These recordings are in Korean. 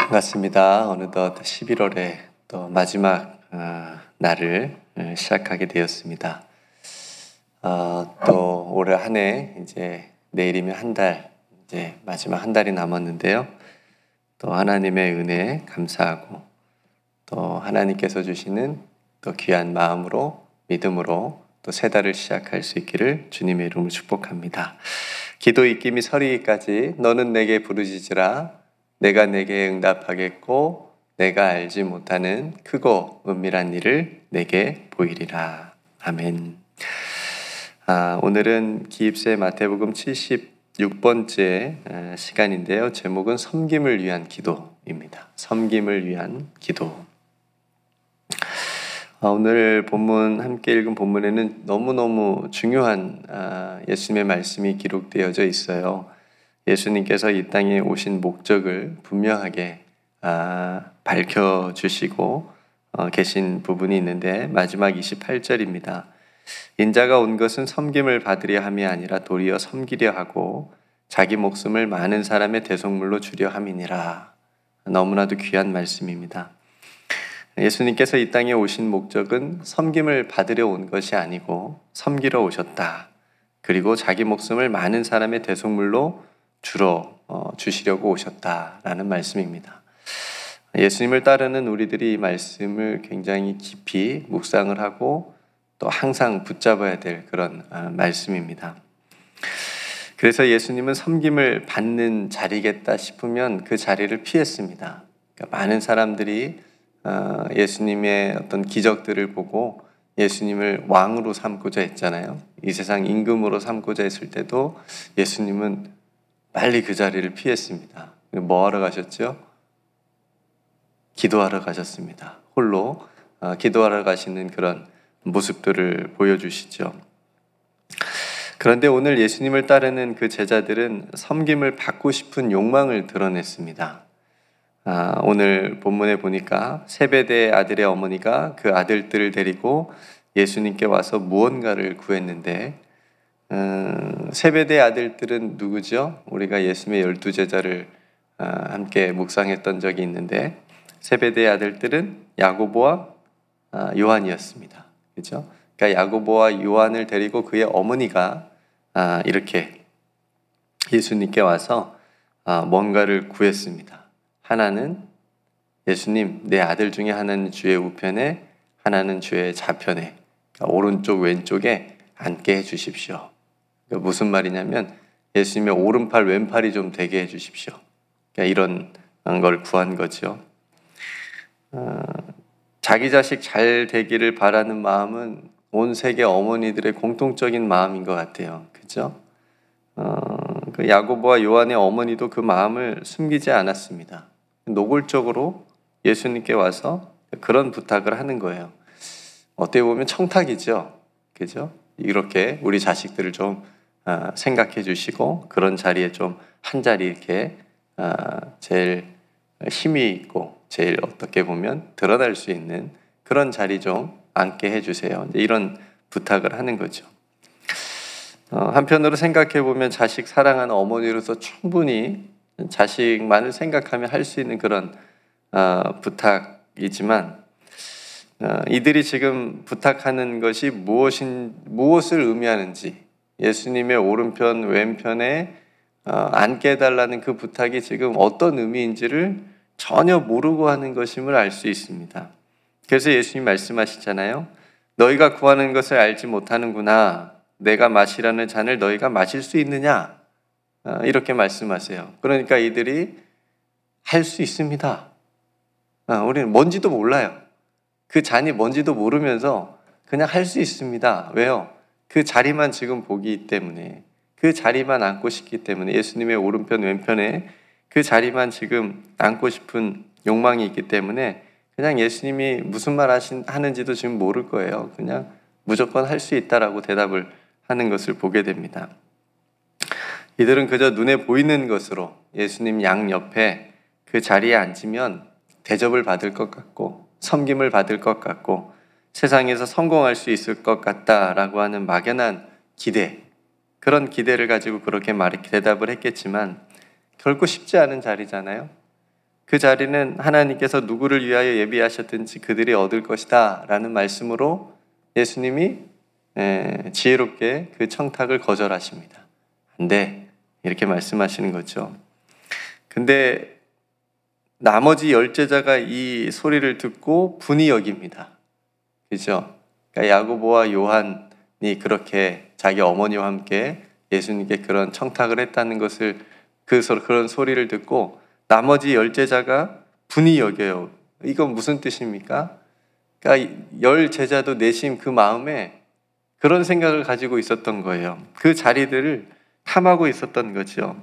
반갑습니다. 어느덧 11월의 또 마지막 날을 시작하게 되었습니다. 또 올해 한 해 이제 내일이면 한 달, 이제 마지막 한 달이 남았는데요. 또 하나님의 은혜에 감사하고 또 하나님께서 주시는 또 귀한 마음으로 믿음으로 또 새 달을 시작할 수 있기를 주님의 이름으로 축복합니다. 기도 입김이 서리기까지 너는 내게 부르짖으라. 내가 내게 응답하겠고 내가 알지 못하는 크고 은밀한 일을 내게 보이리라. 아멘. 오늘은 기입세 마태복음 76번째 시간인데요. 제목은 섬김을 위한 기도입니다. 섬김을 위한 기도. 오늘 본문 함께 읽은 본문에는 너무너무 중요한 예수님의 말씀이 기록되어져 있어요. 예수님께서 이 땅에 오신 목적을 분명하게 밝혀주시고 계신 부분이 있는데 마지막 28절입니다. 인자가 온 것은 섬김을 받으려 함이 아니라 도리어 섬기려 하고 자기 목숨을 많은 사람의 대속물로 주려 함이니라. 너무나도 귀한 말씀입니다. 예수님께서 이 땅에 오신 목적은 섬김을 받으려 온 것이 아니고 섬기러 오셨다. 그리고 자기 목숨을 많은 사람의 대속물로 주시려고 오셨다라는 말씀입니다. 예수님을 따르는 우리들이 이 말씀을 굉장히 깊이 묵상을 하고 또 항상 붙잡아야 될 그런 말씀입니다. 그래서 예수님은 섬김을 받는 자리겠다 싶으면 그 자리를 피했습니다. 그러니까 많은 사람들이 예수님의 어떤 기적들을 보고 예수님을 왕으로 삼고자 했잖아요. 이 세상 임금으로 삼고자 했을 때도 예수님은 빨리 그 자리를 피했습니다. 뭐 하러 가셨죠? 기도하러 가셨습니다. 홀로 기도하러 가시는 그런 모습들을 보여주시죠. 그런데 오늘 예수님을 따르는 그 제자들은 섬김을 받고 싶은 욕망을 드러냈습니다. 오늘 본문에 보니까 세베대의 아들의 어머니가 그 아들들을 데리고 예수님께 와서 무언가를 구했는데 세베대의 아들들은 누구죠? 우리가 예수님의 12제자를 함께 묵상했던 적이 있는데 세베대의 아들들은 야고보와 요한이었습니다. 그렇죠? 그러니까 야고보와 요한을 데리고 그의 어머니가 이렇게 예수님께 와서 뭔가를 구했습니다. 하나는 예수님, 내 아들 중에 하나는 주의 우편에 하나는 주의 좌편에, 그러니까 오른쪽 왼쪽에 앉게 해주십시오. 그러니까 무슨 말이냐면 예수님의 오른팔 왼팔이 좀 되게 해주십시오. 그러니까 이런 걸 구한 거죠. 자기 자식 잘 되기를 바라는 마음은 온 세계 어머니들의 공통적인 마음인 것 같아요. 그렇죠? 그 야고보와 요한의 어머니도 그 마음을 숨기지 않았습니다. 노골적으로 예수님께 와서 그런 부탁을 하는 거예요. 어떻게 보면 청탁이죠. 그죠? 이렇게 우리 자식들을 좀 생각해 주시고 그런 자리에 좀 한 자리 이렇게 제일 힘이 있고 제일 어떻게 보면 드러날 수 있는 그런 자리 좀 앉게 해주세요. 이런 부탁을 하는 거죠. 한편으로 생각해 보면 자식 사랑하는 어머니로서 충분히 자식만을 생각하며 할 수 있는 그런 부탁이지만 이들이 지금 부탁하는 것이 무엇을 의미하는지 예수님의 오른편 왼편에 앉게 해달라는 그 부탁이 지금 어떤 의미인지를 전혀 모르고 하는 것임을 알 수 있습니다. 그래서 예수님 말씀하시잖아요. 너희가 구하는 것을 알지 못하는구나. 내가 마시라는 잔을 너희가 마실 수 있느냐? 이렇게 말씀하세요. 그러니까 이들이 할 수 있습니다. 우리는 뭔지도 몰라요. 그 잔이 뭔지도 모르면서 그냥 할 수 있습니다. 왜요? 그 자리만 지금 보기 때문에, 그 자리만 앉고 싶기 때문에, 예수님의 오른편 왼편에 그 자리만 지금 앉고 싶은 욕망이 있기 때문에 그냥 예수님이 무슨 말 하는지도 지금 모를 거예요. 그냥 무조건 할 수 있다라고 대답을 하는 것을 보게 됩니다. 이들은 그저 눈에 보이는 것으로 예수님 양옆에 그 자리에 앉으면 대접을 받을 것 같고 섬김을 받을 것 같고 세상에서 성공할 수 있을 것 같다라고 하는 막연한 기대, 그런 기대를 가지고 그렇게 대답을 했겠지만 결코 쉽지 않은 자리잖아요. 그 자리는 하나님께서 누구를 위하여 예비하셨든지 그들이 얻을 것이다 라는 말씀으로 예수님이 지혜롭게 그 청탁을 거절하십니다. 안 돼, 이렇게 말씀하시는 거죠. 근데 나머지 10제자가 이 소리를 듣고 분이 여깁니다. 그죠? 그러니까 야고보와 요한이 그렇게 자기 어머니와 함께 예수님께 그런 청탁을 했다는 것을 그런 소리를 듣고 나머지 10제자가 분이 여겨요. 이건 무슨 뜻입니까? 그러니까 10제자도 내심 그 마음에 그런 생각을 가지고 있었던 거예요. 그 자리들을 탐하고 있었던 거죠.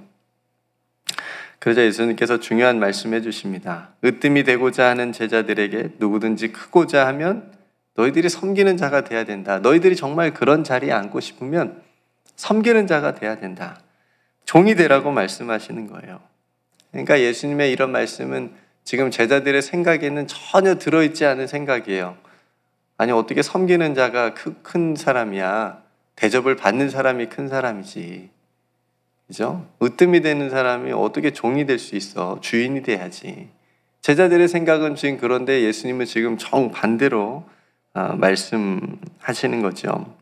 그러자 예수님께서 중요한 말씀해 주십니다. 으뜸이 되고자 하는 제자들에게 누구든지 크고자 하면 너희들이 섬기는 자가 돼야 된다. 너희들이 정말 그런 자리에 앉고 싶으면 섬기는 자가 돼야 된다. 종이 되라고 말씀하시는 거예요. 그러니까 예수님의 이런 말씀은 지금 제자들의 생각에는 전혀 들어있지 않은 생각이에요. 아니, 어떻게 섬기는 자가 큰 사람이야. 대접을 받는 사람이 큰 사람이지. 그죠? 으뜸이 되는 사람이 어떻게 종이 될 수 있어? 주인이 돼야지. 제자들의 생각은 지금 그런데 예수님은 지금 정반대로 말씀하시는 거죠.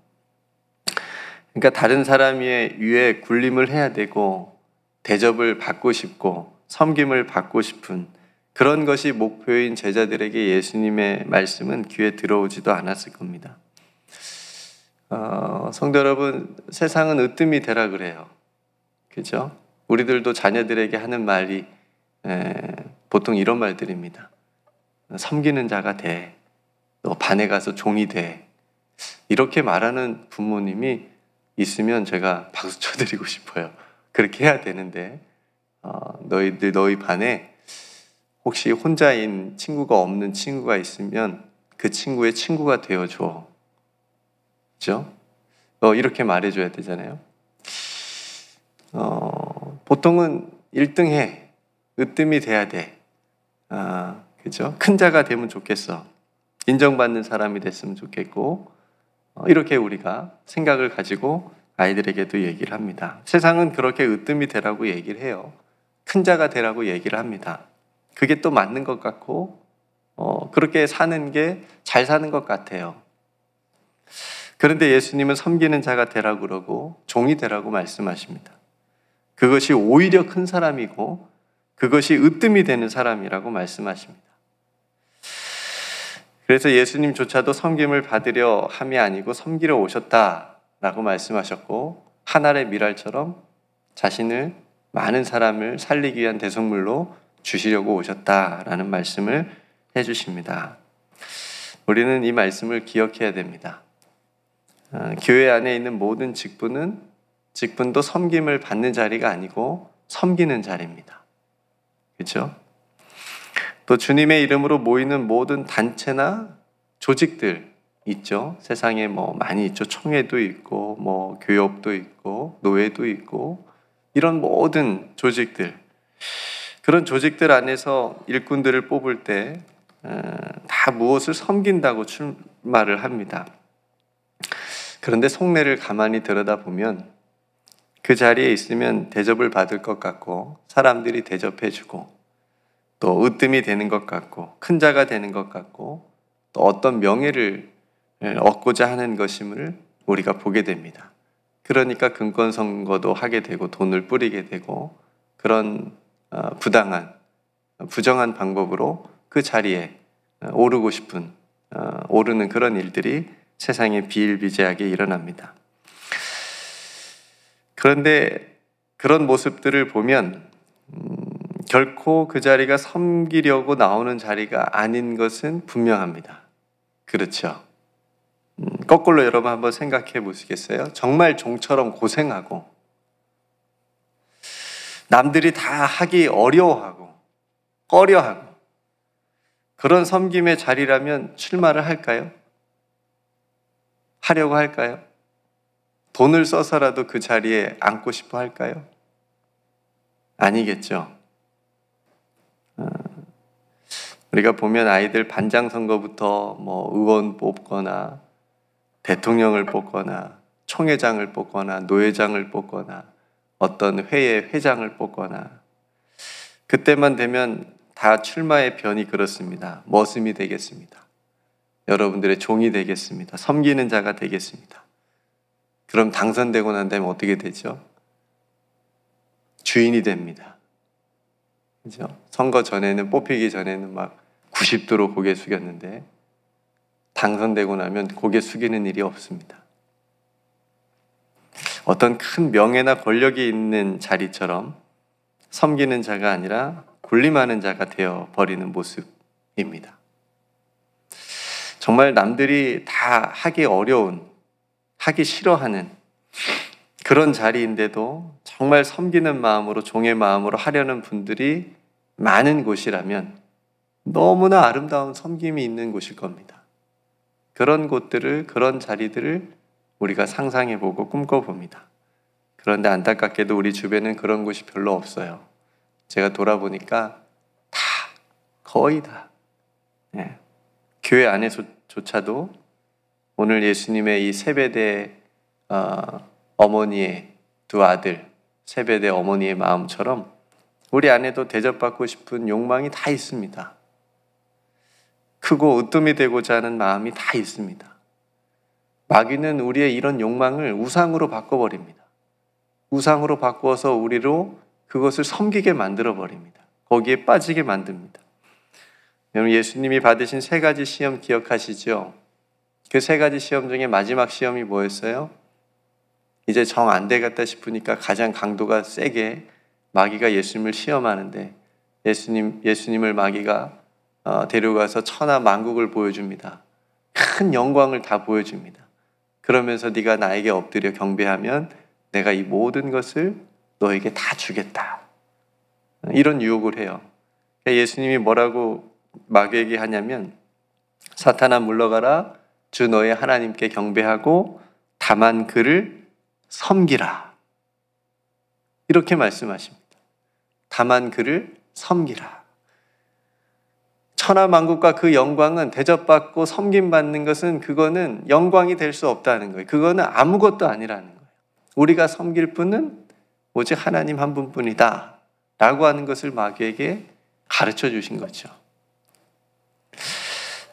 그러니까 다른 사람 위에 군림을 해야 되고 대접을 받고 싶고 섬김을 받고 싶은 그런 것이 목표인 제자들에게 예수님의 말씀은 귀에 들어오지도 않았을 겁니다. 성도 여러분, 세상은 으뜸이 되라 그래요. 그죠? 우리들도 자녀들에게 하는 말이 보통 이런 말들입니다. 섬기는 자가 돼. 너 반에 가서 종이 돼. 이렇게 말하는 부모님이 있으면 제가 박수 쳐드리고 싶어요. 그렇게 해야 되는데 너희 반에 혹시 혼자인 친구가 없는 친구가 있으면 그 친구의 친구가 되어줘. 그죠? 이렇게 말해줘야 되잖아요. 보통은 1등 해. 으뜸이 돼야 돼. 그죠? 큰 자가 되면 좋겠어. 인정받는 사람이 됐으면 좋겠고, 이렇게 우리가 생각을 가지고 아이들에게도 얘기를 합니다. 세상은 그렇게 으뜸이 되라고 얘기를 해요. 큰 자가 되라고 얘기를 합니다. 그게 또 맞는 것 같고, 그렇게 사는 게 잘 사는 것 같아요. 그런데 예수님은 섬기는 자가 되라고 그러고 종이 되라고 말씀하십니다. 그것이 오히려 큰 사람이고 그것이 으뜸이 되는 사람이라고 말씀하십니다. 그래서 예수님조차도 섬김을 받으려 함이 아니고 섬기러 오셨다라고 말씀하셨고 한 알의 밀알처럼 자신을 많은 사람을 살리기 위한 대속물로 주시려고 오셨다라는 말씀을 해주십니다. 우리는 이 말씀을 기억해야 됩니다. 교회 안에 있는 모든 직분도 섬김을 받는 자리가 아니고 섬기는 자리입니다. 그렇죠? 또 주님의 이름으로 모이는 모든 단체나 조직들 있죠. 세상에 많이 있죠. 총회도 있고 교협도 있고 노예도 있고 이런 모든 조직들, 그런 조직들 안에서 일꾼들을 뽑을 때 다 무엇을 섬긴다고 출마를 합니다. 그런데 속내를 가만히 들여다보면 그 자리에 있으면 대접을 받을 것 같고 사람들이 대접해주고 또 으뜸이 되는 것 같고 큰 자가 되는 것 같고 또 어떤 명예를 얻고자 하는 것임을 우리가 보게 됩니다. 그러니까 금권선거도 하게 되고 돈을 뿌리게 되고 그런 부정한 방법으로 그 자리에 오르고 싶은 오르는 그런 일들이 세상에 비일비재하게 일어납니다. 그런데 그런 모습들을 보면 결코 그 자리가 섬기려고 나오는 자리가 아닌 것은 분명합니다. 그렇죠? 거꾸로 여러분 한번 생각해 보시겠어요? 정말 종처럼 고생하고 남들이 다 하기 어려워하고 꺼려하고 그런 섬김의 자리라면 출마를 할까요? 하려고 할까요? 돈을 써서라도 그 자리에 앉고 싶어 할까요? 아니겠죠. 우리가 보면 아이들 반장 선거부터 의원 뽑거나 대통령을 뽑거나 총회장을 뽑거나 노회장을 뽑거나 어떤 회의 회장을 뽑거나 그때만 되면 다 출마의 변이 그렇습니다. 머슴이 되겠습니다. 여러분들의 종이 되겠습니다. 섬기는 자가 되겠습니다. 그럼 당선되고 난 다음에 어떻게 되죠? 주인이 됩니다. 그죠? 선거 전에는, 뽑히기 전에는 막 90도로 고개 숙였는데 당선되고 나면 고개 숙이는 일이 없습니다. 어떤 큰 명예나 권력이 있는 자리처럼 섬기는 자가 아니라 군림하는 자가 되어버리는 모습입니다. 정말 남들이 다 하기 어려운, 하기 싫어하는 그런 자리인데도 정말 섬기는 마음으로, 종의 마음으로 하려는 분들이 많은 곳이라면 너무나 아름다운 섬김이 있는 곳일 겁니다. 그런 곳들을, 그런 자리들을 우리가 상상해보고 꿈꿔봅니다. 그런데 안타깝게도 우리 주변엔 그런 곳이 별로 없어요. 제가 돌아보니까 다, 거의 다, 교회 안에서조차도 오늘 예수님의 이 세베대 어머니의 두 아들, 세베대 어머니의 마음처럼 우리 안에도 대접받고 싶은 욕망이 다 있습니다. 크고 으뜸이 되고자 하는 마음이 다 있습니다. 마귀는 우리의 이런 욕망을 우상으로 바꿔버립니다. 우상으로 바꾸어서 우리로 그것을 섬기게 만들어버립니다. 거기에 빠지게 만듭니다. 여러분, 예수님이 받으신 3가지 시험 기억하시죠? 그 3가지 시험 중에 마지막 시험이 뭐였어요? 이제 정 안 되겠다 싶으니까 가장 강도가 세게 마귀가 예수님을 시험하는데 예수님을 마귀가 데려가서 천하 만국을 보여줍니다. 큰 영광을 다 보여줍니다. 그러면서 네가 나에게 엎드려 경배하면 내가 이 모든 것을 너에게 다 주겠다. 이런 유혹을 해요. 예수님이 뭐라고 마귀에게 하냐면 사탄아 물러가라. 주 너의 하나님께 경배하고 다만 그를 섬기라. 이렇게 말씀하십니다. 다만 그를 섬기라. 천하만국과 그 영광은 대접받고 섬김받는 것은 그거는 영광이 될 수 없다는 거예요. 그거는 아무것도 아니라는 거예요. 우리가 섬길 분은 오직 하나님 한 분뿐이다 라고 하는 것을 마귀에게 가르쳐 주신 거죠.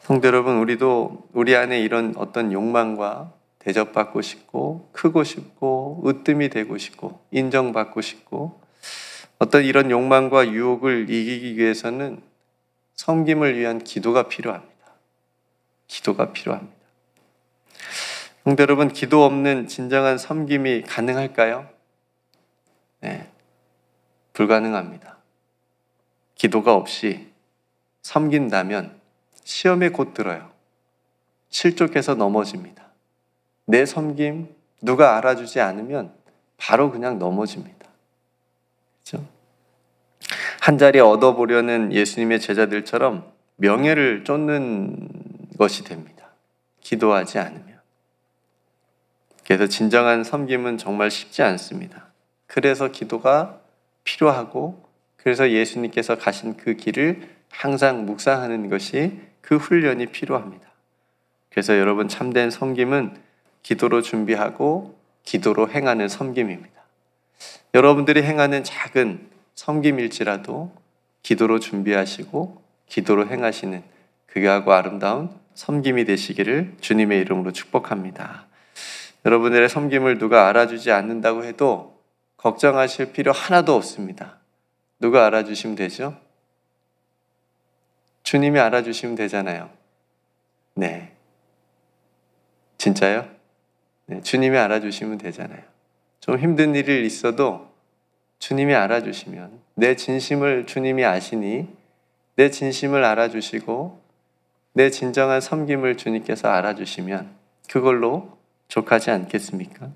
성도 여러분, 우리도 우리 안에 이런 어떤 욕망과 대접받고 싶고 크고 싶고 으뜸이 되고 싶고 인정받고 싶고 어떤 이런 욕망과 유혹을 이기기 위해서는 섬김을 위한 기도가 필요합니다. 기도가 필요합니다. 성도 여러분, 기도 없는 진정한 섬김이 가능할까요? 네, 불가능합니다. 기도가 없이 섬긴다면 시험에 곧 들어요. 실족해서 넘어집니다. 내 섬김 누가 알아주지 않으면 바로 그냥 넘어집니다. 그렇죠? 한 자리 얻어보려는 예수님의 제자들처럼 명예를 쫓는 것이 됩니다. 기도하지 않으면. 그래서 진정한 섬김은 정말 쉽지 않습니다. 그래서 기도가 필요하고 그래서 예수님께서 가신 그 길을 항상 묵상하는 것이 그 훈련이 필요합니다. 그래서 여러분, 참된 섬김은 기도로 준비하고 기도로 행하는 섬김입니다. 여러분들이 행하는 작은 섬김일지라도 기도로 준비하시고 기도로 행하시는 귀하고 아름다운 섬김이 되시기를 주님의 이름으로 축복합니다. 여러분들의 섬김을 누가 알아주지 않는다고 해도 걱정하실 필요 하나도 없습니다. 누가 알아주시면 되죠? 주님이 알아주시면 되잖아요. 네. 진짜요? 네, 주님이 알아주시면 되잖아요. 좀 힘든 일이 있어도 주님이 알아주시면, 내 진심을 주님이 아시니 내 진심을 알아주시고 내 진정한 섬김을 주님께서 알아주시면 그걸로 족하지 않겠습니까?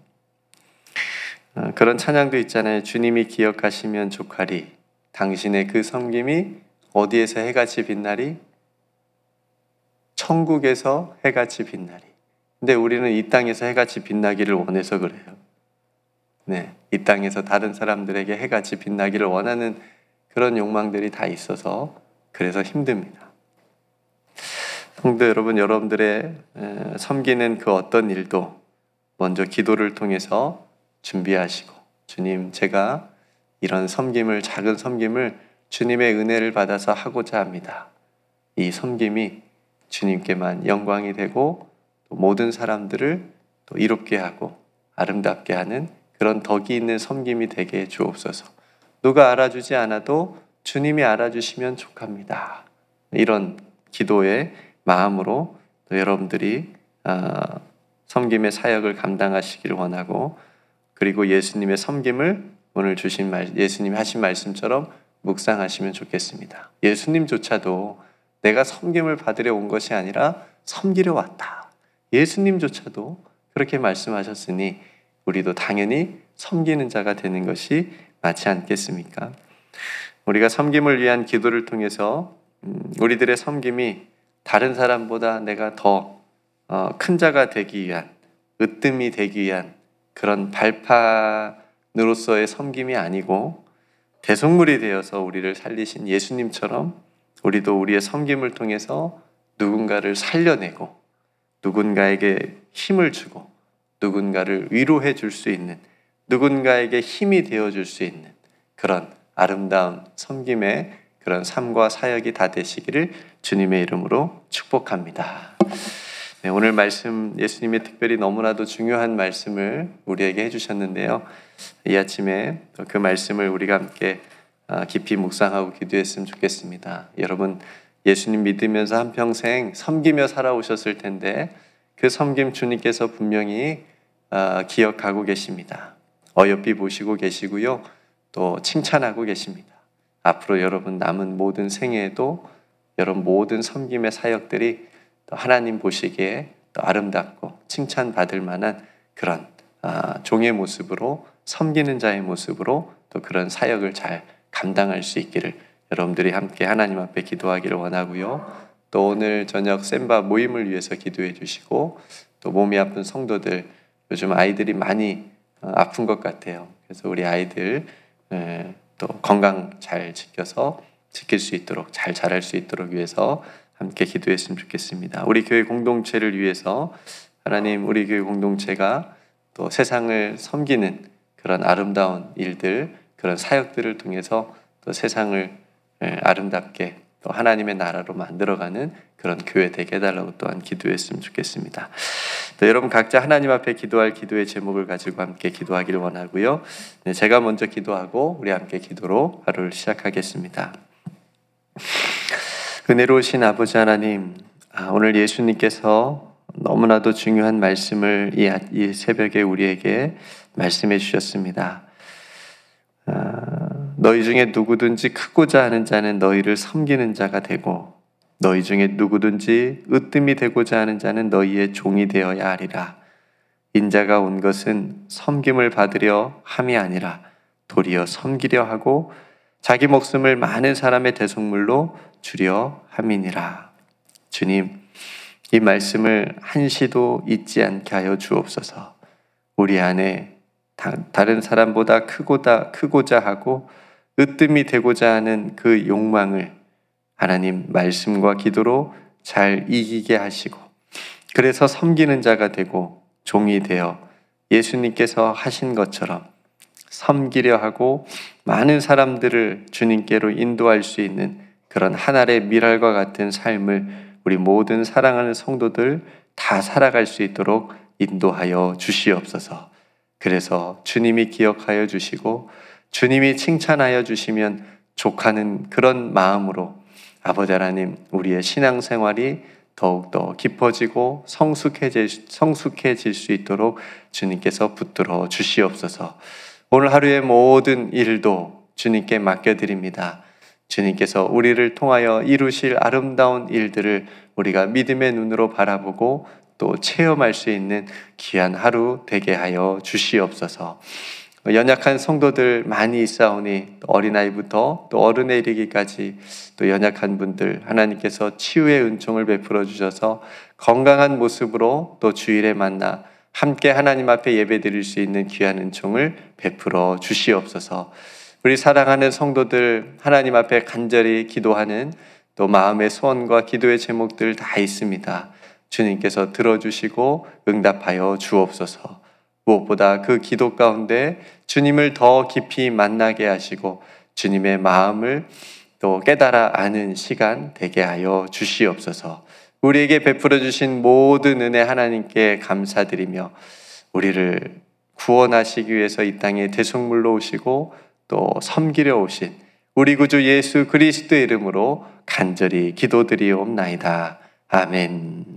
그런 찬양도 있잖아요. 주님이 기억하시면 족하리. 당신의 그 섬김이 어디에서 해같이 빛나리? 천국에서 해같이 빛나리. 근데 우리는 이 땅에서 해같이 빛나기를 원해서 그래요. 네, 이 땅에서 다른 사람들에게 해같이 빛나기를 원하는 그런 욕망들이 다 있어서 그래서 힘듭니다. 성도 여러분, 여러분들의 섬기는 그 어떤 일도 먼저 기도를 통해서 준비하시고, 주님, 제가 이런 섬김을, 작은 섬김을 주님의 은혜를 받아서 하고자 합니다. 이 섬김이 주님께만 영광이 되고 또 모든 사람들을 또 이롭게 하고 아름답게 하는 그런 덕이 있는 섬김이 되게 해 주옵소서. 누가 알아주지 않아도 주님이 알아주시면 족합니다. 이런 기도의 마음으로 또 여러분들이 섬김의 사역을 감당하시기를 원하고, 그리고 예수님의 섬김을 오늘 주신 예수님이 하신 말씀처럼 묵상하시면 좋겠습니다. 예수님조차도 내가 섬김을 받으려 온 것이 아니라 섬기려 왔다. 예수님조차도 그렇게 말씀하셨으니 우리도 당연히 섬기는 자가 되는 것이 맞지 않겠습니까? 우리가 섬김을 위한 기도를 통해서 우리들의 섬김이 다른 사람보다 내가 더 큰 자가 되기 위한, 으뜸이 되기 위한 그런 발판으로서의 섬김이 아니고 대속물이 되어서 우리를 살리신 예수님처럼 우리도 우리의 섬김을 통해서 누군가를 살려내고 누군가에게 힘을 주고 누군가를 위로해 줄 수 있는, 누군가에게 힘이 되어 줄 수 있는 그런 아름다운 섬김의 그런 삶과 사역이 다 되시기를 주님의 이름으로 축복합니다. 네, 오늘 말씀 예수님의 특별히 너무나도 중요한 말씀을 우리에게 해주셨는데요. 이 아침에 그 말씀을 우리가 함께 깊이 묵상하고 기도했으면 좋겠습니다. 여러분, 예수님 믿으면서 한평생 섬기며 살아오셨을 텐데 그 섬김 주님께서 분명히 기억하고 계십니다. 어여삐 보시고 계시고요. 또 칭찬하고 계십니다. 앞으로 여러분 남은 모든 생애에도 여러분 모든 섬김의 사역들이 또 하나님 보시기에 또 아름답고 칭찬받을 만한 그런 종의 모습으로, 섬기는 자의 모습으로 또 그런 사역을 잘 감당할 수 있기를 여러분들이 함께 하나님 앞에 기도하기를 원하고요. 또 오늘 저녁 셈바 모임을 위해서 기도해 주시고, 또 몸이 아픈 성도들, 요즘 아이들이 많이 아픈 것 같아요. 그래서 우리 아이들 또 건강 잘 지킬 수 있도록, 잘 자랄 수 있도록 위해서 함께 기도했으면 좋겠습니다. 우리 교회 공동체를 위해서 하나님, 우리 교회 공동체가 또 세상을 섬기는 그런 아름다운 일들, 그런 사역들을 통해서 또 세상을 아름답게 또 하나님의 나라로 만들어가는 그런 교회 되게 해달라고 또한 기도했으면 좋겠습니다. 또 여러분 각자 하나님 앞에 기도할 기도의 제목을 가지고 함께 기도하기를 원하고요. 네, 제가 먼저 기도하고 우리 함께 기도로 하루를 시작하겠습니다. 은혜로우신 아버지 하나님, 오늘 예수님께서 너무나도 중요한 말씀을 이 새벽에 우리에게 말씀해 주셨습니다. 너희 중에 누구든지 크고자 하는 자는 너희를 섬기는 자가 되고, 너희 중에 누구든지 으뜸이 되고자 하는 자는 너희의 종이 되어야 하리라. 인자가 온 것은 섬김을 받으려 함이 아니라 도리어 섬기려 하고 자기 목숨을 많은 사람의 대속물로 주려 함이니라. 주님, 이 말씀을 한시도 잊지 않게 하여 주옵소서. 우리 안에 다른 사람보다 크고자 하고 으뜸이 되고자 하는 그 욕망을 하나님 말씀과 기도로 잘 이기게 하시고, 그래서 섬기는 자가 되고 종이 되어 예수님께서 하신 것처럼 섬기려 하고 많은 사람들을 주님께로 인도할 수 있는 그런 하늘의 미랄과 같은 삶을 우리 모든 사랑하는 성도들 다 살아갈 수 있도록 인도하여 주시옵소서. 그래서 주님이 기억하여 주시고 주님이 칭찬하여 주시면 족하는 그런 마음으로 아버지 하나님, 우리의 신앙생활이 더욱더 깊어지고 성숙해질 수 있도록 주님께서 붙들어 주시옵소서. 오늘 하루의 모든 일도 주님께 맡겨드립니다. 주님께서 우리를 통하여 이루실 아름다운 일들을 우리가 믿음의 눈으로 바라보고 또 체험할 수 있는 귀한 하루 되게 하여 주시옵소서. 연약한 성도들 많이 있사오니 어린아이부터 또 어른에 이르기까지 또 연약한 분들 하나님께서 치유의 은총을 베풀어 주셔서 건강한 모습으로 또 주일에 만나 함께 하나님 앞에 예배드릴 수 있는 귀한 은총을 베풀어 주시옵소서. 우리 사랑하는 성도들 하나님 앞에 간절히 기도하는 또 마음의 소원과 기도의 제목들 다 있습니다. 주님께서 들어주시고 응답하여 주옵소서. 무엇보다 그 기도 가운데 주님을 더 깊이 만나게 하시고 주님의 마음을 또 깨달아 아는 시간 되게 하여 주시옵소서. 우리에게 베풀어 주신 모든 은혜 하나님께 감사드리며 우리를 구원하시기 위해서 이 땅에 대속물로 오시고 또 섬기려 오신 우리 구주 예수 그리스도의 이름으로 간절히 기도드리옵나이다. 아멘.